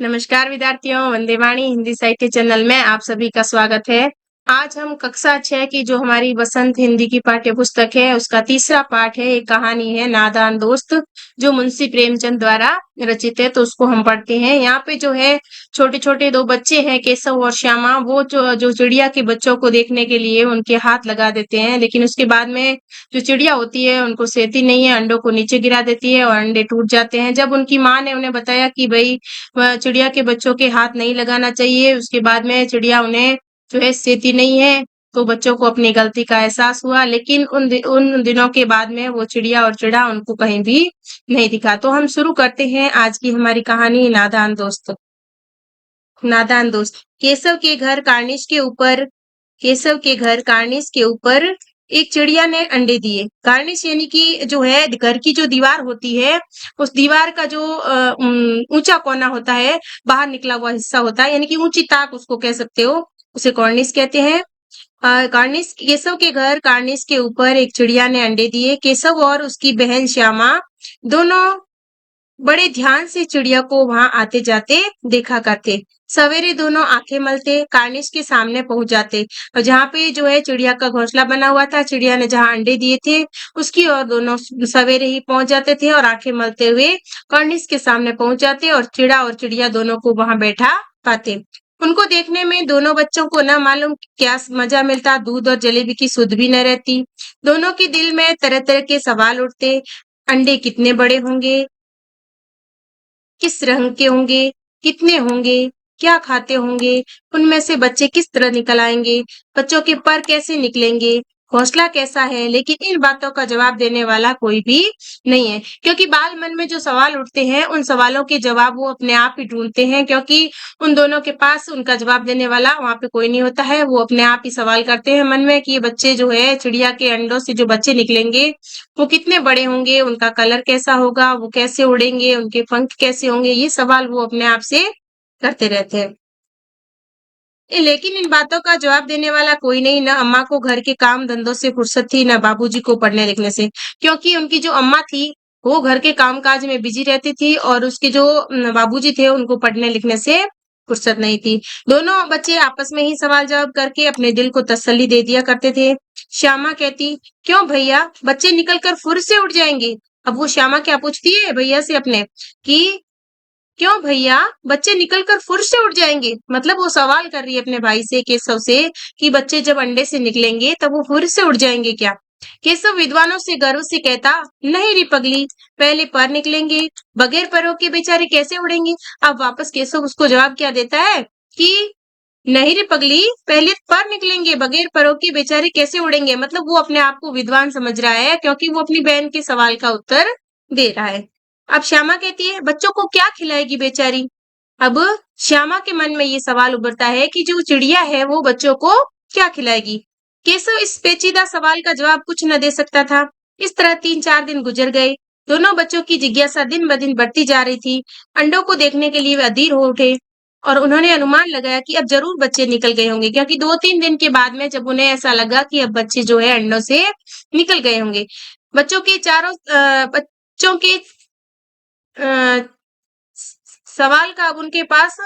नमस्कार विद्यार्थियों, वंदे वाणी हिंदी साहित्य चैनल में आप सभी का स्वागत है। आज हम कक्षा 6 की जो हमारी बसंत हिंदी की पाठ्य पुस्तक है, उसका तीसरा पाठ है। एक कहानी है नादान दोस्त, जो मुंशी प्रेमचंद द्वारा रचित है, तो उसको हम पढ़ते हैं। यहाँ पे जो है छोटे-छोटे 2 बच्चे हैं, केशव और श्यामा। वो जो जो चिड़िया के बच्चों को देखने के लिए उनके हाथ लगा देते हैं, लेकिन उसके बाद में जो चिड़िया होती है उनको सहती नहीं है, अंडों को नीचे गिरा देती है और अंडे टूट जाते हैं। जब उनकी माँ ने उन्हें बताया कि भई चिड़िया के बच्चों के हाथ नहीं लगाना चाहिए, उसके बाद में चिड़िया उन्हें जो है सेती नहीं है, तो बच्चों को अपनी गलती का एहसास हुआ। लेकिन उन दिनों के बाद में वो चिड़िया और चिड़ा उनको कहीं भी नहीं दिखा। तो हम शुरू करते हैं आज की हमारी कहानी नादान दोस्त। नादान दोस्त। केशव के घर कार्निस के ऊपर एक चिड़िया ने अंडे दिए। कार्निस यानी कि जो है घर की जो दीवार होती है, उस दीवार का जो ऊंचा कोना होता है, बाहर निकला हुआ हिस्सा होता है, यानी कि ऊंची ताक उसको कह सकते हो, उसे कॉर्निस कहते हैं। कार्निस केशव के घर कार्निस के ऊपर एक चिड़िया ने अंडे दिए। केशव और उसकी बहन श्यामा दोनों बड़े ध्यान से चिड़िया को वहां आते जाते देखा करते। सवेरे दोनों आंखें मलते कार्निश के सामने पहुंच जाते और जहाँ पे जो है चिड़िया का घोंसला बना हुआ था, चिड़िया ने जहाँ अंडे दिए थे, उसकी ओर दोनों सवेरे ही पहुंच जाते थे और आंखें मलते हुए कार्निश के सामने पहुंच जाते और चिड़ा और चिड़िया दोनों को वहां बैठा पाते। उनको देखने में दोनों बच्चों को न मालूम क्या मजा मिलता, दूध और जलेबी की सुध भी न रहती। दोनों के दिल में तरह तरह के सवाल उठते। अंडे कितने बड़े होंगे, किस रंग के होंगे, कितने होंगे, क्या खाते होंगे, उनमें से बच्चे किस तरह निकल आएंगे, बच्चों के पर कैसे निकलेंगे, घोंसला कैसा है। लेकिन इन बातों का जवाब देने वाला कोई भी नहीं है, क्योंकि बाल मन में जो सवाल उठते हैं, उन सवालों के जवाब वो अपने आप ही ढूंढते हैं, क्योंकि उन दोनों के पास उनका जवाब देने वाला वहां पे कोई नहीं होता है। वो अपने आप ही सवाल करते हैं मन में कि ये बच्चे जो है चिड़िया के अंडों से जो बच्चे निकलेंगे, वो कितने बड़े होंगे, उनका कलर कैसा होगा, वो कैसे उड़ेंगे, उनके पंख कैसे होंगे, ये सवाल वो अपने आप से करते रहते हैं। लेकिन इन बातों का जवाब देने वाला कोई नहीं, ना अम्मा को घर के काम धंधों से फुर्सत थी, ना बाबूजी को पढ़ने लिखने से, क्योंकि उनकी जो अम्मा थी वो घर के कामकाज में बिजी रहती थी और उसके जो बाबूजी थे उनको पढ़ने लिखने से फुर्सत नहीं थी। दोनों बच्चे आपस में ही सवाल जवाब करके अपने दिल को तसल्ली दे दिया करते थे। श्यामा कहती, क्यों भैया, बच्चे निकल कर फुर से उड़ जाएंगे। अब वो श्यामा क्या पूछती है भैया से अपने कि क्यों भैया, बच्चे निकलकर फुर से उड़ जाएंगे। मतलब वो सवाल कर रही है अपने भाई से, केशव से, कि बच्चे जब अंडे से निकलेंगे तब वो फुर से उड़ जाएंगे क्या। केशव विद्वानों से गर्व से कहता, नहीं री पगली, पहले पर निकलेंगे, बगैर परों के बेचारे कैसे उड़ेंगे। अब वापस केशव उसको जवाब क्या देता है कि नहीं रे पगली, पहले पर निकलेंगे, बगैर परों के बेचारे कैसे उड़ेंगे। मतलब वो अपने आप को विद्वान समझ रहा है, क्योंकि वो अपनी बहन के सवाल का उत्तर दे रहा है। अब श्यामा कहती है, बच्चों को क्या खिलाएगी बेचारी। अब श्यामा के मन में ये सवाल उभरता है कि जो चिड़िया है वो बच्चों को क्या खिलाएगी। केशव इस पेचीदा सवाल का जवाब कुछ न दे सकता था। इस तरह 3-4 दिन गुजर गए। दोनों बच्चों की जिज्ञासा दिन ब दिन बढ़ती जा रही थी। अंडों को देखने के लिए वे अधीर हो उठे और उन्होंने अनुमान लगाया कि अब जरूर बच्चे निकल गए होंगे, क्योंकि 2-3 दिन के बाद में जब उन्हें ऐसा लगा कि अब बच्चे जो है अंडों से निकल गए होंगे, बच्चों के अ, सवाल का अब उनके पास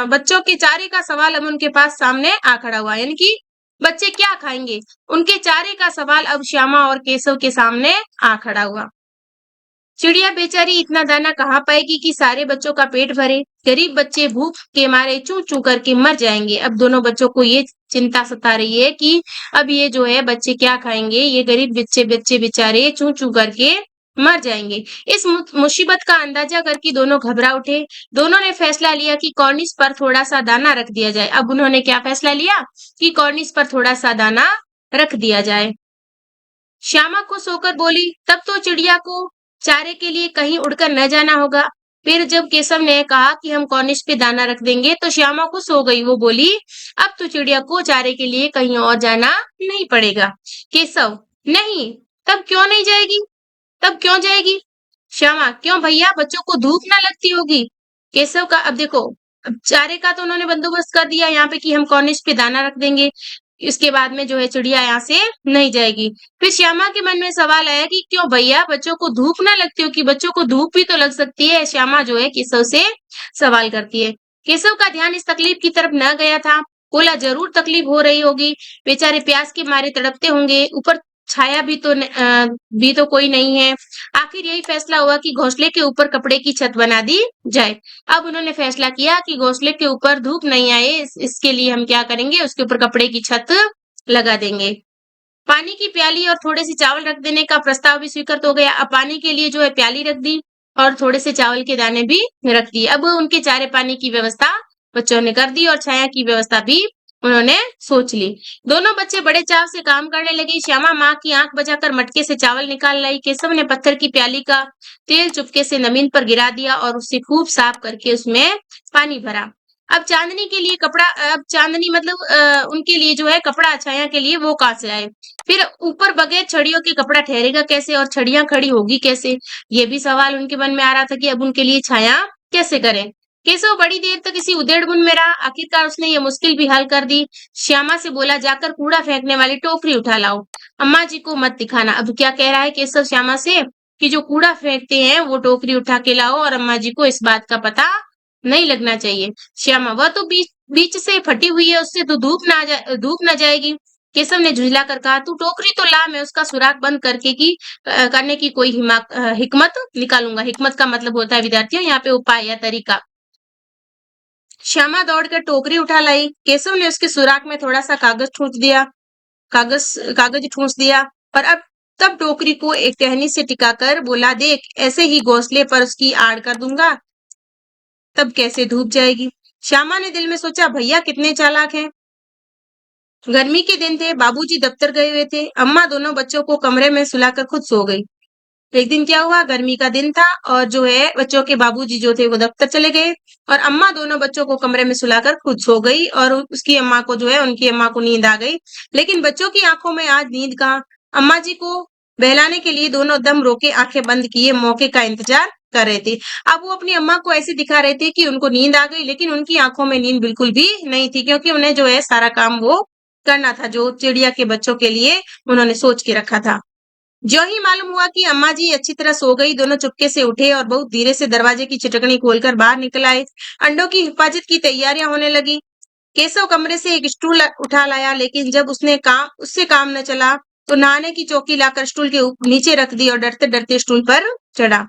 बच्चों के चारे का सवाल अब उनके पास सामने आ खड़ा हुआ, यानी कि बच्चे क्या खाएंगे, उनके चारे का सवाल अब श्यामा और केशव के सामने आ खड़ा हुआ। चिड़िया बेचारी इतना दाना कहाँ पाएगी कि सारे बच्चों का पेट भरे। गरीब बच्चे भूख के मारे चू चू करके मर जाएंगे। अब दोनों बच्चों को ये चिंता सता रही है कि अब ये जो है बच्चे क्या खाएंगे, ये गरीब बच्चे बच्चे बेचारे चू चू करके मर जाएंगे। इस मुसीबत का अंदाजा करके दोनों घबरा उठे। दोनों ने फैसला लिया कि कॉर्निस पर थोड़ा सा दाना रख दिया जाए। अब उन्होंने क्या फैसला लिया कि कॉर्निस पर थोड़ा सा दाना रख दिया जाए। श्यामा खुश होकर बोली, तब तो चिड़िया को चारे के लिए कहीं उड़कर न जाना होगा। फिर जब केशव ने कहा कि हम कॉर्निश पे दाना रख देंगे, तो श्यामा खुश हो गई। वो बोली, अब तो चिड़िया को चारे के लिए कहीं और जाना नहीं पड़ेगा। केशव, नहीं, तब क्यों नहीं जाएगी, तब क्यों जाएगी। श्यामा, क्यों भैया, बच्चों को धूप ना लगती होगी। केशव का अब देखो, अब चारे का तो उन्होंने बंदोबस्त कर दिया यहाँ पे कि हम कॉर्निश पे दाना रख देंगे, इसके बाद में जो है चिड़िया यहाँ से नहीं जाएगी। फिर श्यामा के मन में सवाल आया कि क्यों भैया, बच्चों को धूप ना लगती हो? कि बच्चों को धूप भी तो लग सकती है। श्यामा जो है केशव से सवाल करती है। केशव का ध्यान इस तकलीफ की तरफ न गया था। बोला, जरूर तकलीफ हो रही होगी, बेचारे प्यास के मारे तड़पते होंगे, ऊपर छाया भी तो कोई नहीं है। आखिर यही फैसला हुआ कि घोंसले के ऊपर कपड़े की छत बना दी जाए। अब उन्होंने फैसला किया कि घोंसले के ऊपर धूप नहीं आए, इसके लिए हम क्या करेंगे, उसके ऊपर कपड़े की छत लगा देंगे। पानी की प्याली और थोड़े से चावल रख देने का प्रस्ताव भी स्वीकृत हो गया। अब पानी के लिए जो है प्याली रख दी और थोड़े से चावल के दाने भी रख दिए। अब उनके चारे पानी की व्यवस्था बच्चों ने कर दी और छाया की व्यवस्था भी उन्होंने सोच ली। दोनों बच्चे बड़े चाव से काम करने लगे। श्यामा माँ की आंख बजाकर मटके से चावल निकाल लाई। केशव ने पत्थर की प्याली का तेल चुपके से जमीन पर गिरा दिया और उससे खूब साफ करके उसमें पानी भरा। अब चांदनी मतलब उनके लिए जो है कपड़ा, छाया के लिए वो कहाँ से आए? फिर ऊपर बगैर छड़ियों के कपड़ा ठहरेगा कैसे और छड़ियां खड़ी होगी कैसे? ये भी सवाल उनके मन में आ रहा था कि अब उनके लिए छाया कैसे करें। केशव बड़ी देर तक इसी उधेड़-बुन में रहा। आखिरकार उसने ये मुश्किल भी हल कर दी। श्यामा से बोला, जाकर कूड़ा फेंकने वाली टोकरी उठा लाओ। अम्मा जी को मत दिखाना। अब क्या कह रहा है केशव श्यामा से कि जो कूड़ा फेंकते हैं वो टोकरी उठा के लाओ और अम्मा जी को इस बात का पता नहीं लगना चाहिए। श्यामा, वह तो बीच बीच से फटी हुई है, उससे तो धूप ना जाएगी। केशव ने झुंझला कर कहा, तू टोकरी तो ला, मैं उसका सुराख बंद करने की कोई हिकमत निकालूंगा। हिकमत का मतलब होता है विद्यार्थियों यहाँ पे उपाय या तरीका। श्यामा दौड़कर टोकरी उठा लाई। केशव ने उसके सुराख में थोड़ा सा कागज कागज ठूंस दिया और अब तब टोकरी को एक टहनी से टिकाकर बोला, देख, ऐसे ही घोंसले पर उसकी आड़ कर दूंगा, तब कैसे धूप जाएगी। श्यामा ने दिल में सोचा, भैया कितने चालाक हैं। गर्मी के दिन थे, बाबूजी दफ्तर गए हुए थे, अम्मा दोनों बच्चों को कमरे में सुलाकर खुद सो गई। एक दिन क्या हुआ, गर्मी का दिन था और जो है बच्चों के बाबूजी जो थे वो दफ्तर चले गए और अम्मा दोनों बच्चों को कमरे में सुलाकर खुद सो गई और उसकी अम्मा को जो है उनकी अम्मा को नींद आ गई। लेकिन बच्चों की आंखों में आज नींद कहाँ। अम्मा जी को बहलाने के लिए दोनों दम रोके आंखें बंद किए मौके का इंतजार कर रहे थे। अब वो अपनी अम्मा को ऐसे दिखा रहे थे कि उनको नींद आ गई, लेकिन उनकी आंखों में नींद बिल्कुल भी नहीं थी, क्योंकि उन्हें जो है सारा काम वो करना था जो चिड़िया के बच्चों के लिए उन्होंने सोच के रखा था। ज्यों ही मालूम हुआ कि अम्मा जी अच्छी तरह सो गई, दोनों चुपके से उठे और बहुत धीरे से दरवाजे की छिटकनी खोलकर बाहर निकल आए। अंडों की हिफाजत की तैयारियां होने लगी। केशव कमरे से एक स्टूल उठा लाया, लेकिन जब उससे काम न चला तो नहाने की चौकी लाकर स्टूल के नीचे रख दी और डरते डरते स्टूल पर चढ़ा।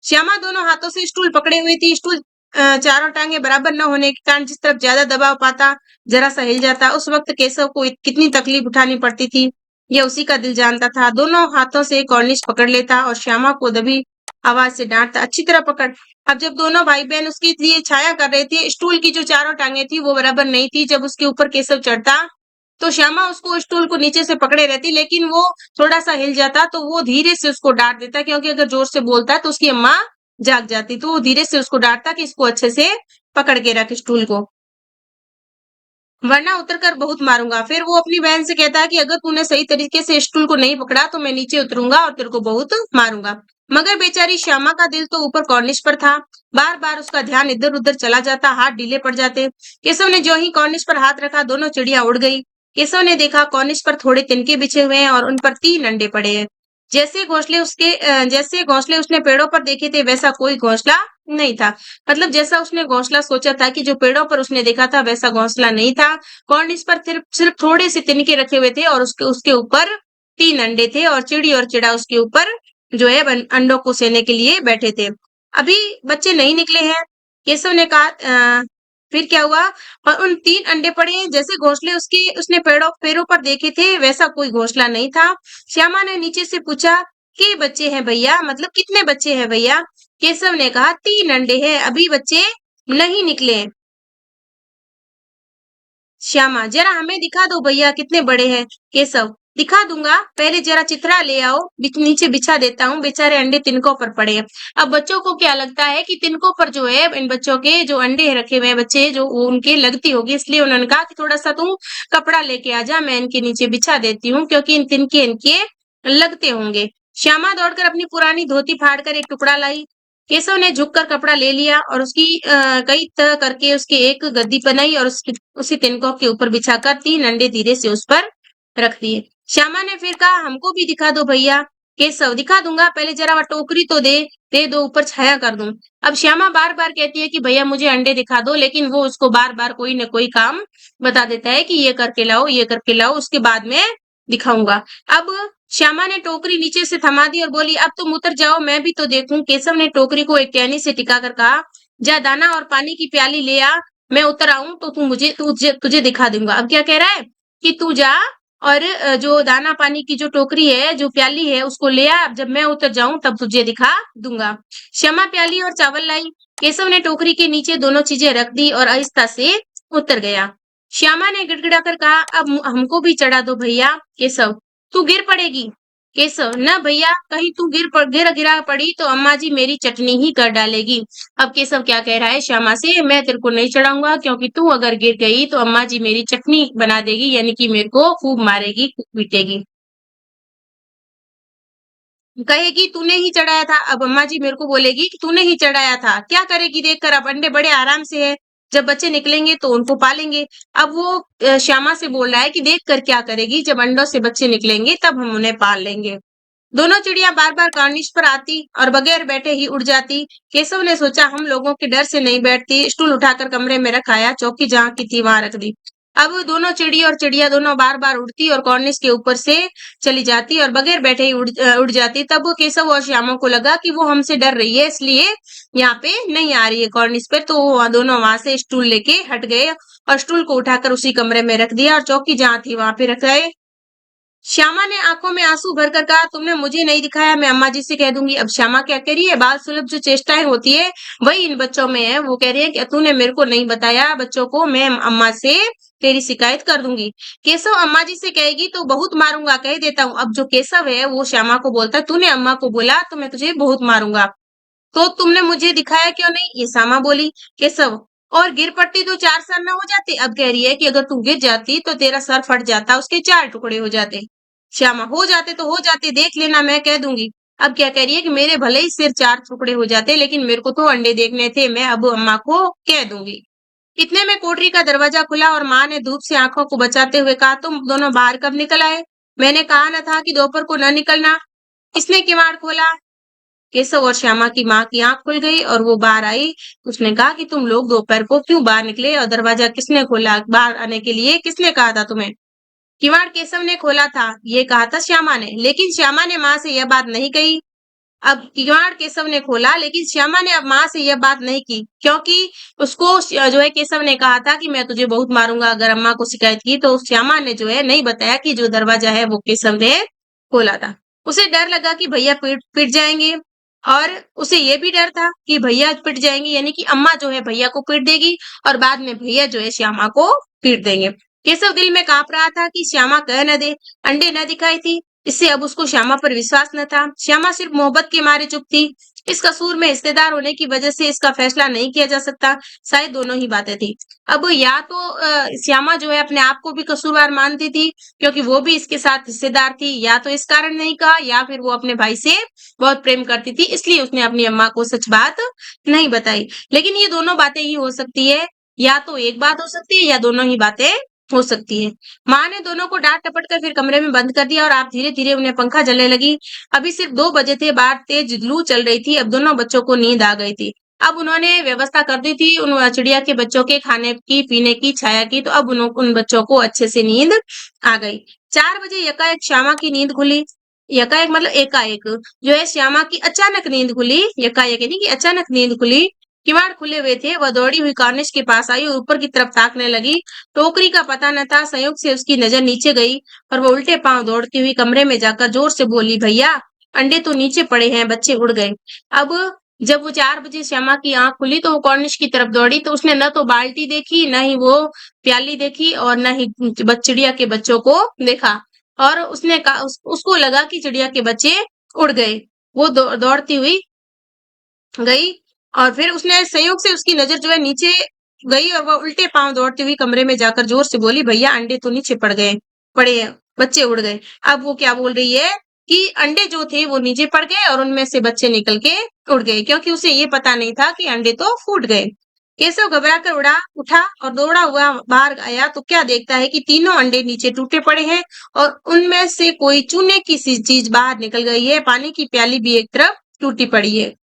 श्यामा दोनों हाथों से स्टूल पकड़े हुई थी। स्टूल चारों टांगे बराबर न होने के कारण जिस तरफ ज्यादा दबाव पाता जरा सा हिल जाता। उस वक्त केशव को कितनी तकलीफ उठानी पड़ती थी ये उसी का दिल जानता था। दोनों हाथों से कॉर्निश पकड़ लेता और श्यामा को दबी आवाज से डांटता, अच्छी तरह पकड़। अब जब दोनों भाई बहन उसके लिए छाया कर रहे थे, स्टूल की जो चारों टांगे थी वो बराबर नहीं थी। जब उसके ऊपर केशव चढ़ता तो श्यामा उसको स्टूल को नीचे से पकड़े रहती, लेकिन वो थोड़ा सा हिल जाता तो वो धीरे से उसको डांट देता, क्योंकि अगर जोर से बोलता तो उसकी अम्मा जाग जाती। तो वो धीरे से उसको डांटता कि इसको अच्छे से पकड़ के रख स्टूल को, वरना उतरकर बहुत मारूंगा। फिर वो अपनी बहन से कहता है कि अगर तूने सही तरीके से स्टूल को नहीं पकड़ा तो मैं नीचे उतरूंगा और तेरे को बहुत मारूंगा। मगर बेचारी श्यामा का दिल तो ऊपर कॉर्निश पर था। बार बार उसका ध्यान इधर उधर चला जाता, हाथ ढीले पड़ जाते। केशव ने जो ही कॉर्निश पर हाथ रखा दोनों चिड़िया उड़ गई। केशव ने देखा कॉर्निश पर थोड़े तिनके बिछे हुए हैं और उन पर 3 अंडे पड़े हैं। जैसे घोंसले उसने पेड़ों पर देखे थे वैसा कोई घोंसला नहीं था। मतलब जैसा उसने घोंसला सोचा था कि जो पेड़ों पर उसने देखा था वैसा घोंसला नहीं था। कॉर्निश पर सिर्फ थोड़े से तिनके रखे हुए थे और उसके उसके ऊपर 3 अंडे थे और चिड़ी और चिड़ा उसके ऊपर जो है अंडों को सेने के लिए बैठे थे। अभी बच्चे नहीं निकले हैं। केशव ने कहा, फिर क्या हुआ? और उन 3 अंडे पड़े हैं। जैसे घोंसले उसने पैरों पर देखे थे वैसा कोई घोंसला नहीं था। श्यामा ने नीचे से पूछा, के बच्चे हैं भैया, मतलब कितने बच्चे हैं भैया? केशव ने कहा, 3 अंडे हैं, अभी बच्चे नहीं निकले हैं। श्यामा, जरा हमें दिखा दो भैया कितने बड़े हैं। केशव, दिखा दूंगा, पहले जरा चित्रा ले आओ, नीचे बिछा देता हूँ, बेचारे अंडे तिनकों पर पड़े हैं। अब बच्चों को क्या लगता है कि तिनकों पर जो है इन बच्चों के जो अंडे रखे हुए हैं बच्चे जो वो उनके लगती होगी, इसलिए उन्होंने कहा कि थोड़ा सा तुम कपड़ा लेके आ जा, मैं इनके नीचे बिछा देती हूँ, क्योंकि इन तिनके इनके लगते होंगे। श्यामा दौड़कर अपनी पुरानी धोती फाड़कर एक टुकड़ा लाई। केशव ने झुककर कपड़ा ले लिया और उसकी कई तह करके उसकी एक गद्दी बनाई और उसकी उसी तिनकों के ऊपर बिछाकर 3 अंडे धीरे से उस पर रख दिए। श्यामा ने फिर कहा, हमको भी दिखा दो भैया। केशव, दिखा दूंगा, पहले जरा वह टोकरी तो दे दो, ऊपर छाया कर दूं। अब श्यामा बार बार कहती है कि भैया मुझे अंडे दिखा दो, लेकिन वो उसको बार बार कोई न कोई काम बता देता है कि ये करके लाओ, ये करके लाओ, उसके बाद में दिखाऊंगा। अब श्यामा ने टोकरी नीचे से थमा दी और बोली, अब तुम उतर जाओ, मैं भी तो देखूं। केशव ने टोकरी को एक टहनी से टिकाकर कहा, जा दाना और पानी की प्याली ले आ, मैं उतर आऊं तो तुझे दिखा दूंगा। अब क्या कह रहा है कि तू जा और जो दाना पानी की जो टोकरी है, जो प्याली है, उसको ले आ, जब मैं उतर जाऊं तब तुझे दिखा दूंगा। श्यामा प्याली और चावल लाई। केशव ने टोकरी के नीचे दोनों चीजें रख दी और आहिस्ता से उतर गया। श्यामा ने गिड़गिड़ाकर कहा, अब हमको भी चढ़ा दो भैया। केशव, तू गिर पड़ेगी। केशव, न भैया, कहीं तू गिरा पड़ी तो अम्मा जी मेरी चटनी ही कर डालेगी। अब केशव क्या कह रहा है श्यामा से, मैं तेरे को नहीं चढ़ाऊंगा, क्योंकि तू अगर गिर गई तो अम्मा जी मेरी चटनी बना देगी, यानी कि मेरे को खूब मारेगी, खूब पीटेगी। कहेगी तूने ही चढ़ाया था। अब अम्मा जी मेरे को बोलेगी कि तूने ही चढ़ाया था। क्या करेगी देखकर, अब अंडे बड़े आराम से है, जब बच्चे निकलेंगे तो उनको पालेंगे। अब वो श्यामा से बोल रहा है कि देख कर क्या करेगी, जब अंडों से बच्चे निकलेंगे तब हम उन्हें पाल लेंगे। दोनों चिड़िया बार बार कार्निश पर आती और बगैर बैठे ही उड़ जाती। केशव ने सोचा, हम लोगों के डर से नहीं बैठती, स्टूल उठाकर कमरे में रखाया, चौकी जहाँ की थी वहां रख दी। अब दोनों चिड़ी और चिड़िया दोनों बार बार उड़ती और कॉर्निश के ऊपर से चली जाती और बगैर बैठे ही उड़ जाती। तब वो केशव और श्यामा को लगा कि वो हमसे डर रही है, इसलिए यहाँ पे नहीं आ रही है कॉर्निश पे, तो वो दोनों वहां से स्टूल लेके हट गए और स्टूल को उठाकर उसी कमरे में रख दिया और चौकी जहाँ थी वहां पे रख गए। श्यामा ने आंखों में आंसू भरकर कहा, तुमने मुझे नहीं दिखाया, मैं अम्मा जी से कह दूंगी। अब श्यामा क्या कह रही है, बाल सुलभ जो चेष्टाएं होती है वही इन बच्चों में है। वो कह रही है कि तूने मेरे को नहीं बताया बच्चों को, मैं अम्मा से तेरी शिकायत कर दूंगी। केशव, अम्मा जी से कहेगी तो बहुत मारूंगा, कह देता हूँ। अब जो केशव है वो श्यामा को बोलता है, तूने अम्मा को बोला तो मैं तुझे बहुत मारूंगा, तो तुमने मुझे दिखाया क्यों नहीं, ये श्यामा बोली। केशव, और गिर पड़ती तो 4 सर न हो जाते। अब कह रही है कि अगर तू गिर जाती तो तेरा सर फट जाता, उसके 4 टुकड़े हो जाते। श्यामा, हो जाते तो हो जाते, देख लेना, मैं कह दूंगी। अब क्या कह रही है कि मेरे भले ही सिर 4 टुकड़े हो जाते, लेकिन मेरे को तो अंडे देखने थे, मैं अब अम्मा को कह दूंगी। इतने में कोठरी का दरवाजा खुला और माँ ने धूप से आंखों को बचाते हुए कहा, तुम दोनों बाहर कब निकल आए, मैंने कहा न था कि दोपहर को न निकलना। किसने किवाड़ खोला। केशव और श्यामा की माँ की आंख खुल गई और वो बाहर आई। उसने कहा कि तुम लोग दोपहर को क्यों बाहर निकले और दरवाजा किसने खोला, बाहर आने के लिए किसने कहा था तुम्हें। किवाड़ केशव ने खोला था, ये कहा था श्यामा ने, लेकिन श्यामा ने माँ से यह बात नहीं कही। अब किवाड़ केशव ने खोला, लेकिन श्यामा ने अब माँ से यह बात नहीं की, क्योंकि उसको जो है केशव ने कहा था कि मैं तुझे बहुत मारूंगा अगर अम्मा को शिकायत की, तो श्यामा ने जो है नहीं बताया कि जो दरवाजा है वो केशव ने खोला था। उसे डर लगा कि भैया पिट पिट जाएंगे, और उसे ये भी डर था कि भैया पिट जाएंगे, यानी कि अम्मा जो है भैया को पीट देगी और बाद में भैया जो है श्यामा को पीट देंगे। केशव दिल में कांप रहा था कि श्यामा कह न दे, अंडे न दिखाई थी, इससे अब उसको श्यामा पर विश्वास न था। श्यामा सिर्फ मोहब्बत के मारे चुप थी। इस कसूर में हिस्सेदार होने की वजह से इसका फैसला नहीं किया जा सकता। शायद दोनों ही बातें थी। अब या तो श्यामा जो है अपने आप को भी कसूरवार मानती थी, क्योंकि वो भी इसके साथ हिस्सेदार थी, या तो इस कारण नहीं कहा, या फिर वो अपने भाई से बहुत प्रेम करती थी, इसलिए उसने अपनी अम्मा को सच बात नहीं बताई। लेकिन ये दोनों बातें ही हो सकती है, या तो एक बात हो सकती है या दोनों ही बातें हो सकती है। माँ ने दोनों को डांट टपट कर फिर कमरे में बंद कर दिया और आप धीरे धीरे उन्हें पंखा जलने लगी। अभी सिर्फ 2 बजे थे, बाहर तेज लू चल रही थी। अब दोनों बच्चों को नींद आ गई थी। अब उन्होंने व्यवस्था कर दी थी उन चिड़िया के बच्चों के खाने की, पीने की, छाया की, तो अब उन बच्चों को अच्छे से नींद आ गई। 4 बजे यकाएक श्यामा की नींद खुली। यकाएक मतलब एकाएक, जो है श्यामा की अचानक नींद खुली। यकाएक यानी कि अचानक नींद खुली। किवाड़ खुले हुए थे, वह दौड़ी हुई कार्निश के पास आई और ऊपर की तरफ ताकने लगी। टोकरी का पता न था। संयोग से उसकी नजर नीचे गई और वो उल्टे पांव दौड़ती हुई कमरे में जाकर जोर से बोली, भैया अंडे तो नीचे पड़े हैं, बच्चे उड़ गए। अब जब वो 4 बजे श्यामा की आंख खुली तो वो कॉर्निश की तरफ दौड़ी, तो उसने न तो बाल्टी देखी, न ही वो प्याली देखी, और न ही चिड़िया के बच्चों को देखा। और उसने कहा, उसको लगा कि चिड़िया के बच्चे उड़ गए। वो दौड़ती हुई गई और फिर उसने संयोग से उसकी नजर जो है नीचे गई और वह उल्टे पांव दौड़ती हुई कमरे में जाकर जोर से बोली, भैया अंडे तो नीचे पड़े हैं, बच्चे उड़ गए। अब वो क्या बोल रही है कि अंडे जो थे वो नीचे पड़ गए और उनमें से बच्चे निकल के उड़ गए, क्योंकि उसे ये पता नहीं था कि अंडे तो फूट गए। केशव घबरा कर उठा और दौड़ा हुआ बाहर आया तो क्या देखता है कि तीनों अंडे नीचे टूटे पड़े हैं और उनमें से कोई चूने की सी चीज बाहर निकल गई है। पानी की प्याली भी एक तरफ टूटी पड़ी है।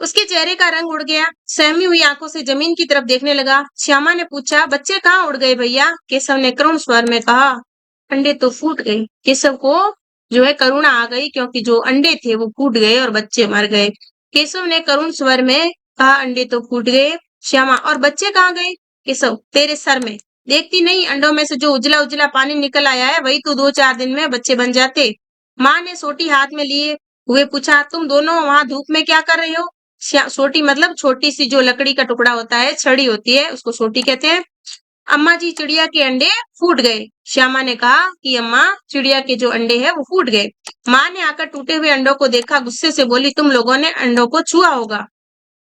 उसके चेहरे का रंग उड़ गया। सहमी हुई आंखों से जमीन की तरफ देखने लगा। श्यामा ने पूछा, बच्चे कहाँ उड़ गए भैया? केशव ने करुण स्वर में कहा, अंडे तो फूट गए। केशव को जो है करुणा आ गई, क्योंकि जो अंडे थे वो फूट गए और बच्चे मर गए। केशव ने करुण स्वर में कहा, अंडे तो फूट गए। श्यामा, और बच्चे कहाँ गए? केशव, तेरे सर में। देखती नहीं, अंडों में से जो उजला उजला पानी निकल आया है वही तो 2-4 दिन में बच्चे बन जाते। माँ ने सोटी हाथ में लिए हुए पूछा, तुम दोनों वहां धूप में क्या कर रहे हो? सोटी मतलब छोटी सी जो लकड़ी का टुकड़ा होता है, छड़ी होती है, उसको सोटी कहते हैं। अम्मा जी, चिड़िया के अंडे फूट गए। श्यामा ने कहा कि अम्मा, चिड़िया के जो अंडे हैं वो फूट गए। माँ ने आकर टूटे हुए अंडों को देखा, गुस्से से बोली, तुम लोगों ने अंडों को छुआ होगा।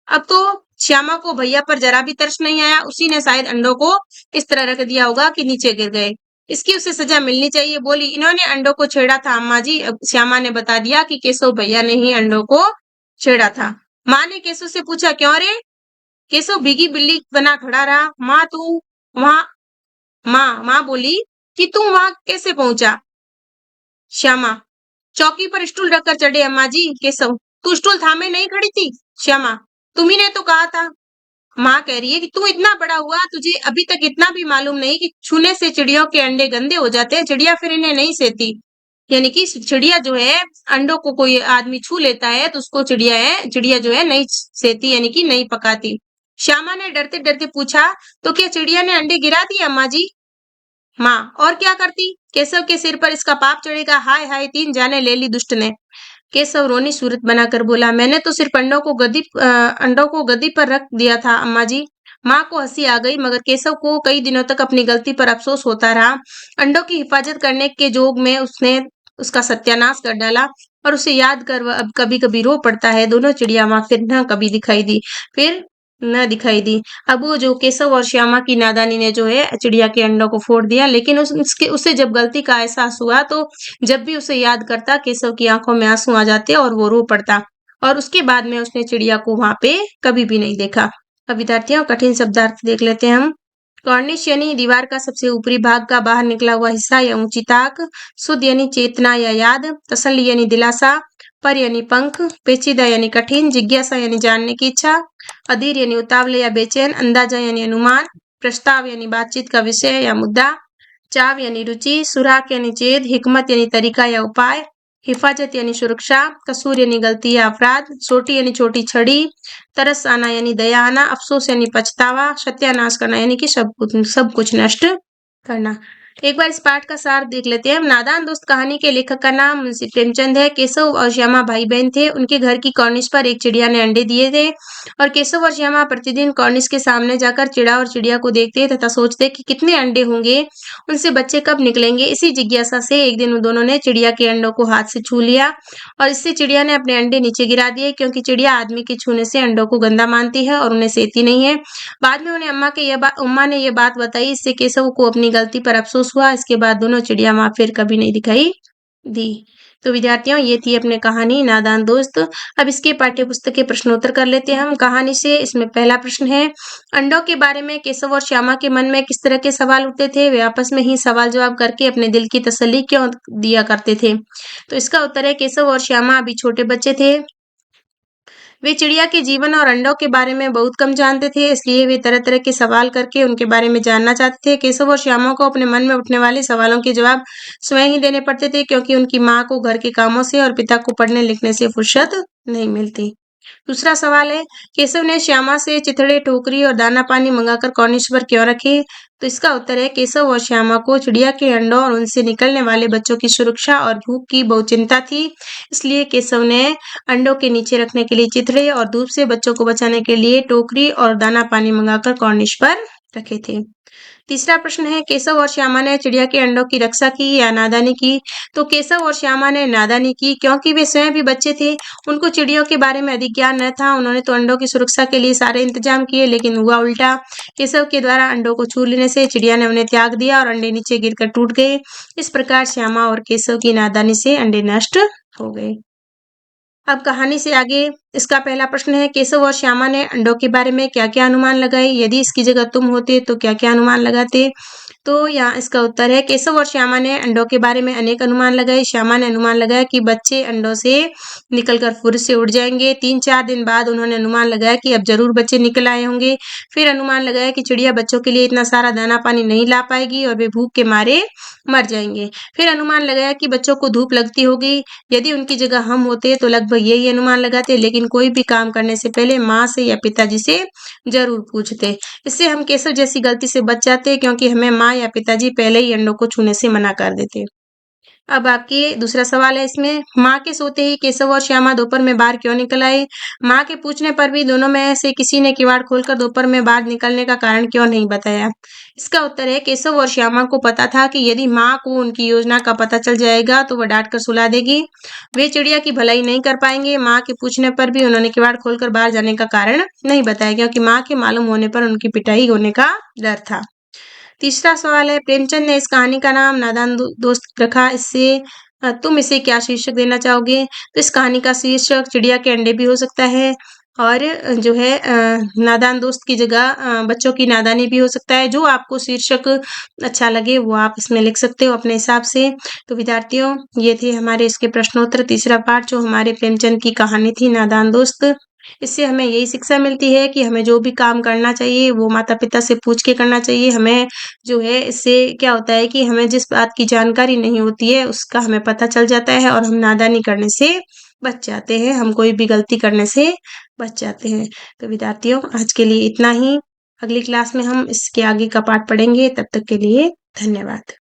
अब तो श्यामा को भैया पर जरा भी तरस नहीं आया। उसी ने शायद अंडों को इस तरह रख दिया होगा कि नीचे गिर गए। इसकी उसे सजा मिलनी चाहिए। बोली, इन्होंने अंडों को छेड़ा था अम्मा जी। अब श्यामा ने बता दिया कि केशव भैया ने ही अंडों को छेड़ा था। माँ ने केशव से पूछा, क्यों रे? केशव भीगी बिल्ली बना खड़ा रहा। माँ, तू वहां माँ बोली कि तू वहां कैसे पहुंचा? श्यामा, चौकी पर स्टूल रखकर चढ़े अम्मा जी। केशव, तू स्टूल थामे नहीं खड़ी थी? श्यामा, तुम्ही ने तो कहा था। माँ कह रही है कि तू इतना बड़ा हुआ, तुझे अभी तक इतना भी मालूम नहीं कि छूने से चिड़ियों के अंडे गंदे हो जाते हैं। चिड़िया फिर इन्हें नहीं सेती। यानी कि चिड़िया जो है, अंडों को कोई आदमी छू लेता है तो उसको चिड़िया जो है नहीं सेती, यानी कि नहीं पकाती। श्यामा ने डरते डरते पूछा, तो क्या चिड़िया ने अंडे गिरा दिए अम्मा जी? माँ, और क्या करती? केशव के सिर पर इसका पाप चढ़ेगा। हाय हाय, 3 जाने ले ली दुष्ट ने। केशव रोनी सूरत बनाकर बोला, मैंने तो सिर्फ अंडों को गद्दी पर रख दिया था अम्मा जी। माँ को हंसी आ गई, मगर केशव को कई दिनों तक अपनी गलती पर अफसोस होता रहा। अंडों की हिफाजत करने के जोग में उसने उसका सत्यानाश कर डाला और उसे याद कर वह अब कभी कभी रो पड़ता है। दोनों चिड़िया माँ फिर न दिखाई दी। अब वो जो केशव और श्यामा की नादानी ने जो है चिड़िया के अंडों को फोड़ दिया, लेकिन उसे जब गलती का एहसास हुआ तो जब भी उसे याद करता, केशव की आंखों में आंसू आ जाते और वो रो पड़ता। और उसके बाद में उसने चिड़िया को वहां पे कभी भी नहीं देखा। अब विद्यार्थियों, कठिन शब्दार्थ देख लेते हैं हम। कॉर्निश यानी दीवार का सबसे ऊपरी भाग का बाहर निकला हुआ हिस्सा या ऊंची ताक। सुध यानी चेतना या याद। तसल्ली यानी दिलासा। पर यानी पंख। पेचीदा यानी कठिन। जिज्ञासा यानी जानने की इच्छा। अधीर यानी उतावले या बेचैन। अंदाजा यानी अनुमान। प्रस्ताव यानी बातचीत का विषय या मुद्दा। चाव यानी रुचि। सुराख यानी चेद। हिकमत यानी तरीका या उपाय। हिफाजत यानी सुरक्षा। कसूर यानी गलती या अपराध। सोटी यानी छोटी छड़ी। तरस आना यानी दया आना। अफसोस यानी पछतावा। सत्यानाश करना यानी कि सब कुछ नष्ट करना। एक बार इस पाठ का सार देख लेते हैं हम। नादान दोस्त कहानी के लेखक का नाम मुंशी प्रेमचंद है। केशव और श्यामा भाई बहन थे। उनके घर की कॉर्निश पर एक चिड़िया ने अंडे दिए थे और केशव और श्यामा प्रतिदिन कॉर्निश के सामने जाकर चिड़ा और चिड़िया को देखते तथा सोचते कि कितने अंडे होंगे, उनसे बच्चे कब निकलेंगे। इसी जिज्ञासा से एक दिन उन दोनों ने चिड़िया के अंडों को हाथ से छू लिया और इससे चिड़िया ने अपने अंडे नीचे गिरा दिए, क्योंकि चिड़िया आदमी के छूने से अंडों को गंदा मानती है और उन्हें सेती नहीं है। बाद में उन्हें अम्मा ने यह बात बताई। इससे केशव को अपनी गलती पर अफसोस हुआ। इसके बाद दोनों चिड़िया माँ फिर कभी नहीं दिखाई दी। तो विद्यार्थियों, ये थी अपने कहानी नादान दोस्त। अब इसके पाठ्य पुस्तक के प्रश्नोत्तर कर लेते हैं हम कहानी से। इसमें पहला प्रश्न है, अंडों के बारे में केशव और श्यामा के मन में किस तरह के सवाल उठते थे? वे आपस में ही सवाल जवाब करके अपने दिल की तसल्ली क्यों दिया करते थे? तो इसका उत्तर है, केशव और श्यामा अभी छोटे बच्चे थे। वे चिड़िया के जीवन और अंडों के बारे में बहुत कम जानते थे, इसलिए वे तरह तरह के सवाल करके उनके बारे में जानना चाहते थे। केशव और श्यामा को अपने मन में उठने वाले सवालों के जवाब स्वयं ही देने पड़ते थे, क्योंकि उनकी माँ को घर के कामों से और पिता को पढ़ने लिखने से फुर्सत नहीं मिलती। दूसरा सवाल है, केशव ने श्यामा से चिथड़े, टोकरी और दाना पानी मंगाकर कॉर्निश पर क्यों रखे? तो इसका उत्तर है, केशव और श्यामा को चिड़िया के अंडों और उनसे निकलने वाले बच्चों की सुरक्षा और भूख की बहुत चिंता थी। इसलिए केशव ने अंडों के नीचे रखने के लिए चिथड़े और धूप से बच्चों को बचाने के लिए टोकरी और दाना पानी मंगाकर कॉर्निश पर रखे थे। तीसरा प्रश्न है केशव और श्यामा ने चिड़िया के अंडों की रक्षा की या नादानी की? तो केशव और श्यामा ने नादानी की क्योंकि वे स्वयं भी बच्चे थे। उनको चिड़ियों के बारे में अधिक ज्ञान न था। उन्होंने तो अंडों की सुरक्षा के लिए सारे इंतजाम किए लेकिन हुआ उल्टा। केशव के द्वारा अंडों को छू लेने से चिड़िया ने उन्हें त्याग दिया और अंडे नीचे गिरकर टूट गए। इस प्रकार श्यामा और केशव की नादानी से अंडे नष्ट हो गए। अब कहानी से आगे इसका पहला प्रश्न है केशव और श्यामा ने अंडों के बारे में क्या-क्या अनुमान लगाए? यदि इसकी जगह तुम होते तो क्या-क्या अनुमान लगाते? तो यहाँ इसका उत्तर है केशव और श्यामा ने अंडों के बारे में अनेक अनुमान लगाए। श्यामा ने अनुमान लगाया कि बच्चे अंडों से निकलकर फुर्र से उड़ जाएंगे। 3-4 दिन बाद उन्होंने अनुमान लगाया कि अब जरूर बच्चे निकल आए होंगे। फिर अनुमान लगाया कि चिड़िया बच्चों के लिए इतना सारा दाना पानी नहीं ला पाएगी और वे भूख के मारे मर जाएंगे। फिर अनुमान लगाया कि बच्चों को धूप लगती होगी। यदि उनकी जगह हम होते तो लगभग यही अनुमान लगाते लेकिन कोई भी काम करने से पहले माँ से या पिताजी से जरूर पूछते। इससे हम केशव जैसी गलती से बच जाते क्योंकि हमें माँ या पिताजी पहले ही अंडों को छूने से मना कर देते। अब आपकी दूसरा सवाल है इसमें माँ के सोते ही केशव और श्यामा दोपहर में बाहर क्यों निकल आए? माँ के पूछने पर भी दोनों में से किसी ने किवाड़ खोलकर दोपहर में बाहर निकलने का कारण क्यों नहीं बताया? इसका उत्तर है केशव और श्यामा को पता था कि यदि माँ को उनकी योजना का पता चल जाएगा तो वह डांट कर सुला देगी। वे चिड़िया की भलाई नहीं कर पाएंगे। माँ के पूछने पर भी उन्होंने किवाड़ खोलकर बाहर जाने का कारण नहीं बताया क्योंकि माँ के मालूम होने पर उनकी पिटाई होने का डर था। तीसरा सवाल है प्रेमचंद ने इस कहानी का नाम नादान दोस्त रखा। इससे तुम इसे क्या शीर्षक देना चाहोगे? तो इस कहानी का शीर्षक चिड़िया के अंडे भी हो सकता है और जो है नादान दोस्त की जगह बच्चों की नादानी भी हो सकता है। जो आपको शीर्षक अच्छा लगे वो आप इसमें लिख सकते हो अपने हिसाब से। तो विद्यार्थियों ये थे हमारे इसके प्रश्नोत्तर तीसरा पाठ जो हमारे प्रेमचंद की कहानी थी नादान दोस्त। इससे हमें यही शिक्षा मिलती है कि हमें जो भी काम करना चाहिए वो माता-पिता से पूछ के करना चाहिए। हमें जो है इससे क्या होता है कि हमें जिस बात की जानकारी नहीं होती है उसका हमें पता चल जाता है और हम नादानी करने से बच जाते हैं। हम कोई भी गलती करने से बच जाते हैं। तो विद्यार्थियों आज के लिए इतना ही। अगली क्लास में हम इसके आगे का पाठ पढ़ेंगे। तब तक के लिए धन्यवाद।